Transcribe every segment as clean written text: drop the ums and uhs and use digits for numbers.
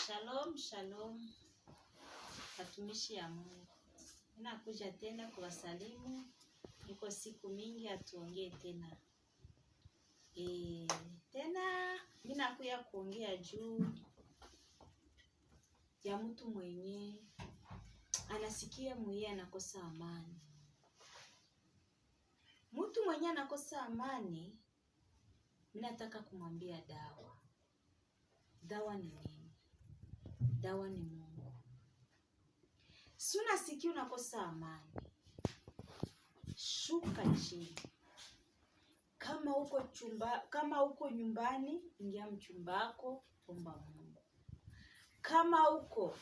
Shalom, shalom. Watumishi ya Mungu. Ninakuja tena kuwasalimu. Niko siku mingi hatuongee tena. Tena ninakuja kuongea juu ya mtu mwenye anasikia mwenye anakosa amani. Mtu mwenye anakosa amani, mimi nataka kumwambia dawa. Dawa ni nini? Dawa ni Mungu. Si unasikia unakosa amani, shuka chini. Kama uko nyumbani, ingia mchumbako, omba Mungu. Kama uko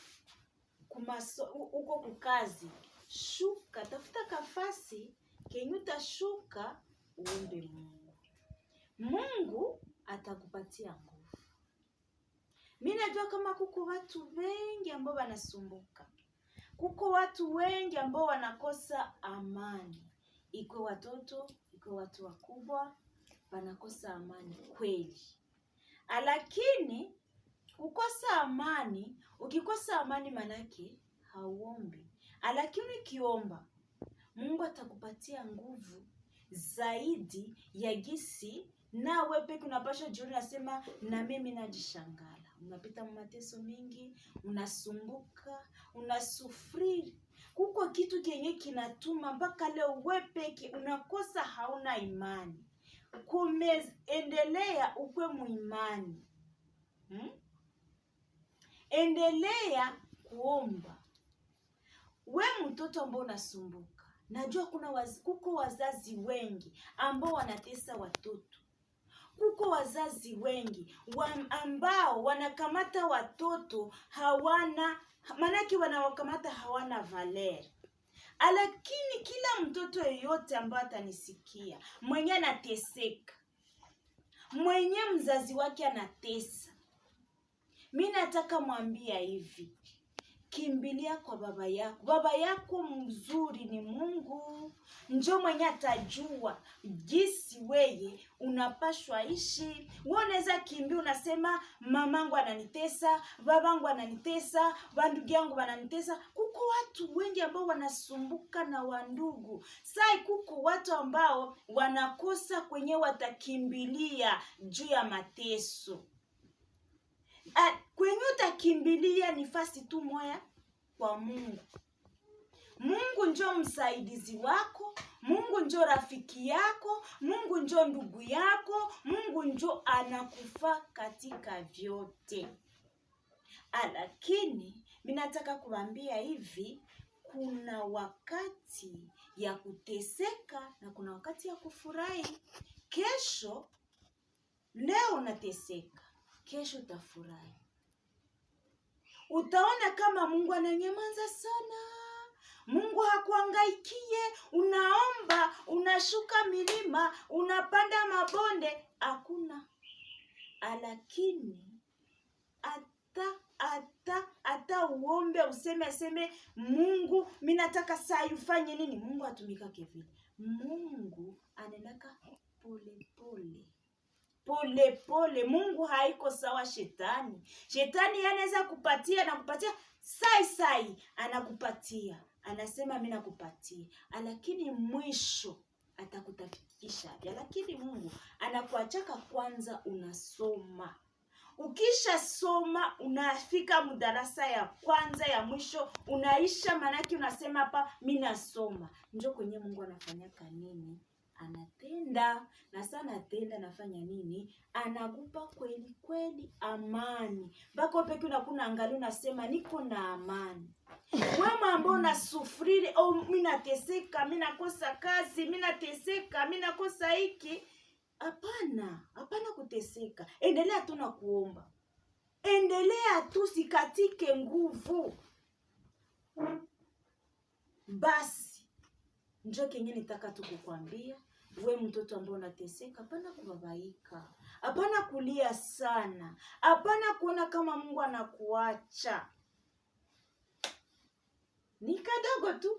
kukazi, shuka, tafuta kafasi, kenye utashuka uombe Mungu. Mungu atakupatia nguvu. Mimi najua kama kuko watu wengi ambao wanasumbuka. Kuko watu wengi ambao wanakosa amani. Iko watoto, iko watu wakubwa, wanakosa amani kweli. Lakini kukosa amani, ukikosa amani manake hauombi. Lakini ukiomba, Mungu atakupatia nguvu zaidi ya gisi na wewe peke unapaswa jioni nasema na mimi najishangala. Unapita mateso mingi, unasumbuka, unasufiri. Kuko kitu kenye kinatuma mpaka leo wewe peke unakosa hauna imani. Endelea ukwe muimani. Endelea kuomba. We mtoto ambao unasumbuka. Najua kuko wazazi wengi ambao wanatesa watoto. Kuko wazazi wengi ambao wanakamata watoto manake wanawakamata hawana valer. Lakini kila mtoto yeyote ambaye atanisikia, mwenye anateseka, mwenye mzazi wake anatesa, mimi nataka mwambia hivi, kimbilia kwa baba yako. Baba yako mzuri ni Mungu. Njoo mwenye atajua jinsi wewe unapashwa ishi. Wewe unaweza kimbia unasema mamangu ananitesa, babangu ananitesa, bandugu yangu wananitesa. Kuko watu wengi ambao wanasumbuka na wandugu. Sai kuko watu ambao wanakosa kwenye watakimbilia juu ya mateso. Kwenye utakimbilia ni fasi tu moya kwa Mungu. Mungu njoo msaidizi wako, Mungu njoo rafiki yako, Mungu njoo ndugu yako, Mungu njoo anakufa katika vyote. Lakini mimi nataka kuambia hivi, kuna wakati ya kuteseka na kuna wakati ya kufurahi. Leo unateseka, kesho utafurahi. Utaona kama Mungu ananyamaza sana. Mungu hakuangaikie, unaomba, unashuka milima, unapanda mabonde, hakuna. Lakini ata uombe useme Mungu, mimi nataka saa ufanye nini? Mungu atumikake vile. Mungu anenaka pole pole. Mungu haiko sawa shetani. Shetani anaweza kupatia na kupatia sai anakupatia. Anasema mimi nakupatia. Lakini mwisho atakutafikisha. Lakini Mungu anakuachaka kwanza unasoma. Ukisha soma unafika mdarasa ya kwanza ya mwisho unaisha manaki unasema hapa mimi nasoma. Njoo kwenye Mungu anafanyaka nini? Anatenda. Na sana atenda nafanya nini? Anakupa kweli kweli amani. Bako peke unakuna angalia unasema niko na amani. Wewe ambao unasufiri, mimi nateseka, mimi nakosa kazi, mimi nateseka, mimi nakosa hiki. Hapana kuteseka. Endelea tu na kuomba. Endelea tu sikatike nguvu. Basi njoo kenye nitaka tu kukwambia, wewe mtoto ambao unateseka, hapana kubabaika. Hapana kulia sana. Hapana kuona kama Mungu anakuacha. ni kadogo tu,